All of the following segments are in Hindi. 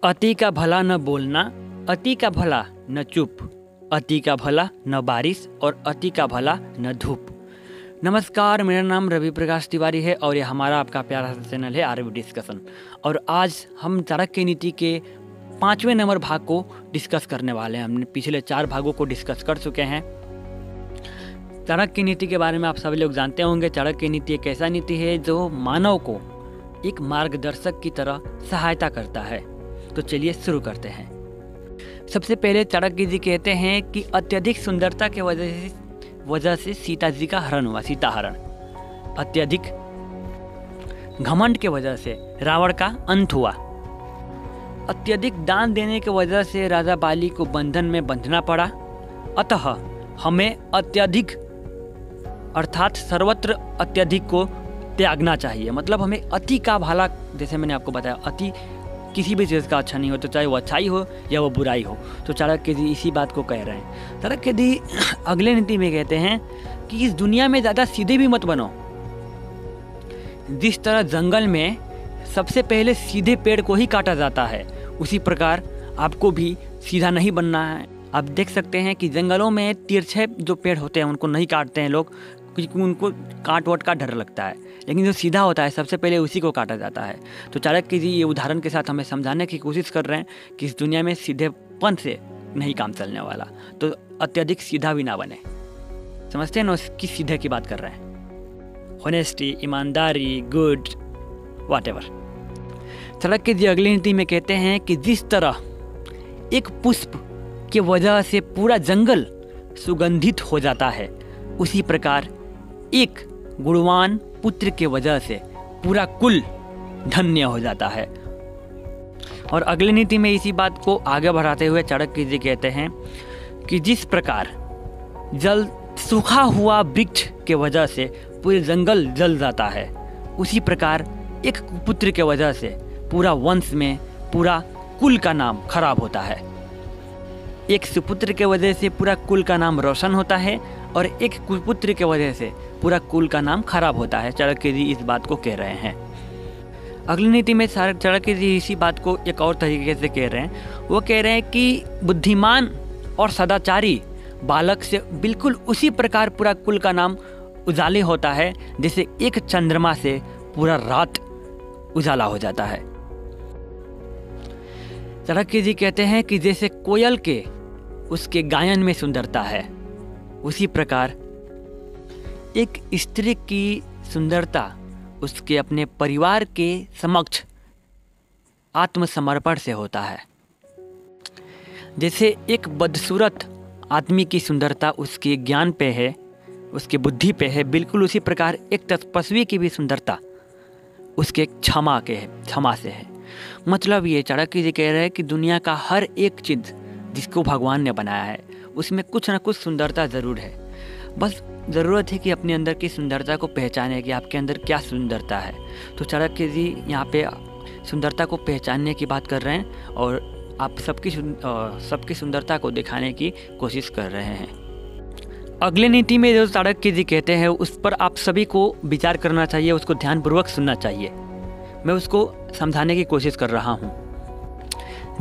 अति का भला न बोलना, अति का भला न चुप, अति का भला न बारिश और अति का भला न धूप। नमस्कार, मेरा नाम रवि प्रकाश तिवारी है और ये हमारा आपका प्यारा सा चैनल है आरवी डिस्कशन। और आज हम चाणक्य नीति के 5वें नंबर भाग को डिस्कस करने वाले हैं। हमने पिछले 4 भागों को डिस्कस कर चुके हैं। चाणक्य नीति के बारे में आप सभी लोग जानते होंगे। चाणक्य नीति एक ऐसा नीति है जो मानव को एक मार्गदर्शक की तरह सहायता करता है। तो चलिए शुरू करते हैं। सबसे पहले चाणक्य जी कहते हैं कि अत्यधिक सुंदरता के वजह से सीता जी का हरण हुआ, सीता हरण। अत्यधिक घमंड के वजह से रावण का अंत हुआ। अत्यधिक दान देने की वजह से राजा बाली को बंधन में बंधना पड़ा। अतः हमें अत्यधिक अर्थात सर्वत्र अत्यधिक को त्यागना चाहिए। मतलब हमें अति का भला, जैसे मैंने आपको बताया, अति किसी भी चीज़ का अच्छा नहीं हो, तो चाहे वो अच्छाई हो या वो बुराई हो। तो चाणक्य जी इसी बात को कह रहे हैं। चाणक्य जी अगले नीति में कहते हैं कि इस दुनिया में ज़्यादा सीधे भी मत बनो। जिस तरह जंगल में सबसे पहले सीधे पेड़ को ही काटा जाता है, उसी प्रकार आपको भी सीधा नहीं बनना है। आप देख सकते हैं कि जंगलों में तिरछे जो पेड़ होते हैं उनको नहीं काटते हैं लोग, क्योंकि उनको काट वाट का डर लगता है। लेकिन जो सीधा होता है सबसे पहले उसी को काटा जाता है। तो चाणक्य जी ये उदाहरण के साथ हमें समझाने की कोशिश कर रहे हैं कि इस दुनिया में सीधेपन से नहीं काम चलने वाला। तो अत्यधिक सीधा भी ना बने। समझते हैं ना किस सीधे की बात कर रहे हैं? ऑनेस्टी, ईमानदारी, गुड, व्हाटएवर। चाणक्य जी अगली नीति में कहते हैं कि जिस तरह एक पुष्प की वजह से पूरा जंगल सुगंधित हो जाता है, उसी प्रकार एक गुणवान पुत्र के वजह से पूरा कुल धन्य हो जाता है। और अगली नीति में इसी बात को आगे बढ़ाते हुए चाणक्य जी कहते हैं कि जिस प्रकार जल सूखा हुआ वृक्ष के वजह से पूरे जंगल जल जाता है, उसी प्रकार एक पुत्र के वजह से पूरा वंश में पूरा कुल का नाम खराब होता है। एक सुपुत्र के वजह से पूरा कुल का नाम रोशन होता है और एक कुपुत्र के वजह से पूरा कुल का नाम खराब होता है। चाणक्य जी इस बात को कह रहे हैं। अगली नीति में चाणक्य जी इसी बात को एक और तरीके से कह रहे हैं। वो कह रहे हैं कि बुद्धिमान और सदाचारी बालक से बिल्कुल उसी प्रकार पूरा कुल का नाम उजाले होता है जैसे एक चंद्रमा से पूरा रात उजाला हो जाता है। चाणक्य जी कहते हैं कि जैसे कोयल के उसके गायन में सुंदरता है, उसी प्रकार एक स्त्री की सुंदरता उसके अपने परिवार के समक्ष आत्मसमर्पण से होता है। जैसे एक बदसूरत आदमी की सुंदरता उसके ज्ञान पे है, उसके बुद्धि पे है, बिल्कुल उसी प्रकार एक तपस्वी की भी सुंदरता उसके क्षमा से है। मतलब ये चाणक्य जी कह रहे हैं कि दुनिया का हर एक चीज़ जिसको भगवान ने बनाया है उसमें कुछ ना कुछ सुंदरता ज़रूर है। बस ज़रूरत है कि अपने अंदर की सुंदरता को पहचाने कि आपके अंदर क्या सुंदरता है। तो चाणक्य जी यहाँ पे सुंदरता को पहचानने की बात कर रहे हैं और आप सबकी सुंदरता को दिखाने की कोशिश कर रहे हैं। अगले नीति में जो चाणक्य जी कहते हैं उस पर आप सभी को विचार करना चाहिए, उसको ध्यानपूर्वक सुनना चाहिए। मैं उसको समझाने की कोशिश कर रहा हूँ।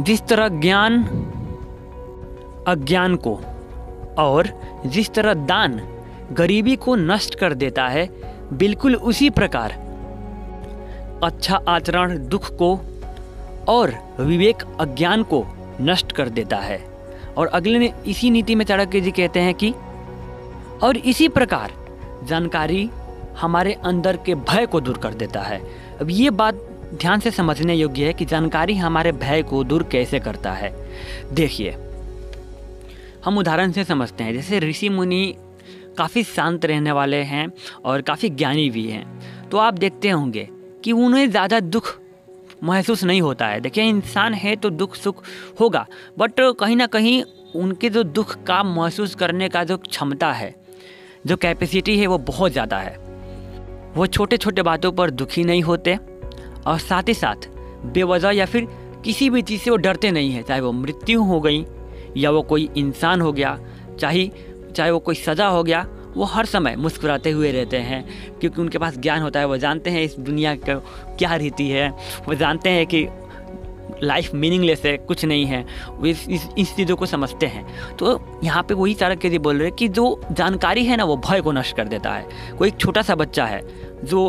जिस तरह ज्ञान अज्ञान को और जिस तरह दान गरीबी को नष्ट कर देता है, बिल्कुल उसी प्रकार अच्छा आचरण दुख को और विवेक अज्ञान को नष्ट कर देता है। और अगले इसी नीति में चाणक्य जी कहते हैं कि और इसी प्रकार जानकारी हमारे अंदर के भय को दूर कर देता है। अब ये बात ध्यान से समझने योग्य है कि जानकारी हमारे भय को दूर कैसे करता है। देखिए, हम उदाहरण से समझते हैं। जैसे ऋषि मुनि काफ़ी शांत रहने वाले हैं और काफ़ी ज्ञानी भी हैं, तो आप देखते होंगे कि उन्हें ज़्यादा दुख महसूस नहीं होता है। देखिए, इंसान है तो दुख सुख होगा, बट कहीं ना कहीं उनके जो दुख का महसूस करने का जो क्षमता है, जो कैपेसिटी है, वो बहुत ज़्यादा है। वो छोटे छोटे बातों पर दुखी नहीं होते और साथ ही साथ बेवजह या फिर किसी भी चीज़ से वो डरते नहीं हैं। चाहे वो मृत्यु हो गई या वो कोई इंसान हो गया, चाहे वो कोई सज़ा हो गया, वो हर समय मुस्कुराते हुए रहते हैं, क्योंकि उनके पास ज्ञान होता है। वो जानते हैं इस दुनिया का क्या रीति है, वो जानते हैं कि लाइफ मीनिंगलेस है, कुछ नहीं है, वो इस चीज़ों को समझते हैं। तो यहाँ पे वही चाणक्य जी बोल रहे हैं कि जो जानकारी है ना वो भय को नष्ट कर देता है। कोई एक छोटा सा बच्चा है जो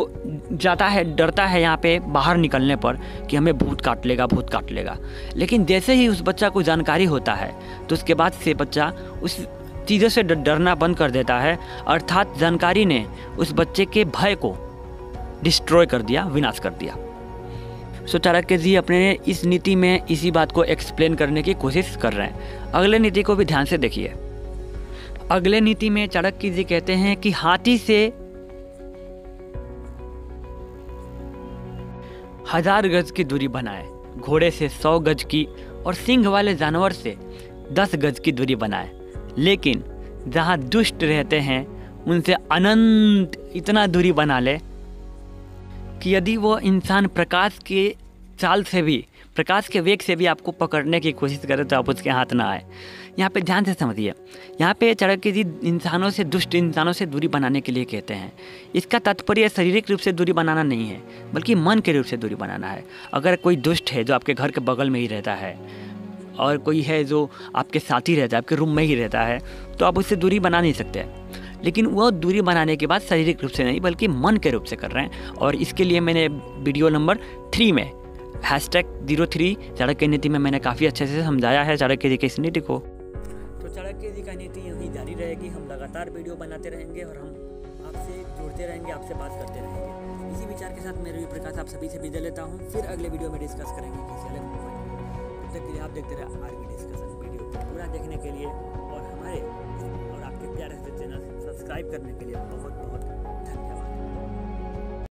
जाता है, डरता है यहाँ पे बाहर निकलने पर कि हमें भूत काट लेगा, भूत काट लेगा, लेकिन जैसे ही उस बच्चा को जानकारी होता है तो उसके बाद से बच्चा उस चीज़ों से डरना बंद कर देता है। अर्थात जानकारी ने उस बच्चे के भय को डिस्ट्रॉय कर दिया, विनाश कर दिया। सो चाणक्य जी अपने इस नीति में इसी बात को एक्सप्लेन करने की कोशिश कर रहे हैं। अगले नीति को भी ध्यान से देखिए। अगले नीति में चाणक्य जी कहते हैं कि हाथी से 1000 गज की दूरी बनाए, घोड़े से 100 गज की और सिंह वाले जानवर से 10 गज की दूरी बनाए, लेकिन जहाँ दुष्ट रहते हैं उनसे अनंत इतना दूरी बना ले कि यदि वो इंसान प्रकाश के चाल से भी, प्रकाश के वेग से भी आपको पकड़ने की कोशिश करे तो आप उसके हाथ ना आए। यहाँ पे ध्यान से समझिए, यहाँ पे चाणक्य जी इंसानों से, दुष्ट इंसानों से दूरी बनाने के लिए कहते हैं। इसका तात्पर्य शारीरिक रूप से दूरी बनाना नहीं है, बल्कि मन के रूप से दूरी बनाना है। अगर कोई दुष्ट है जो आपके घर के बगल में ही रहता है और कोई है जो आपके साथ ही रहता है, आपके रूम में ही रहता है, तो आप उससे दूरी बना नहीं सकते। लेकिन वो दूरी बनाने के बाद शारीरिक रूप से नहीं बल्कि मन के रूप से कर रहे हैं। और इसके लिए मैंने वीडियो नंबर 3 में #03 चाणक्य नीति में मैंने काफ़ी अच्छे से समझाया है चाणक्य जी की इस नीति को। तो चाणक्य जी का नीति यही जारी रहेगी। हम लगातार वीडियो बनाते रहेंगे और हम आपसे जुड़ते रहेंगे, आपसे बात करते रहेंगे। इसी विचार के साथ मैं रवि प्रकाश आप सभी से विदा लेता हूँ। फिर अगले वीडियो में डिस्कस करेंगे किसी अलग पॉइंट में। तब तक के लिए आप देखते रहे आरवी डिस्कशन। वीडियो को पूरा देखने के लिए और हमारे और आपके प्यारे से चैनल सब्सक्राइब करने के लिए बहुत बहुत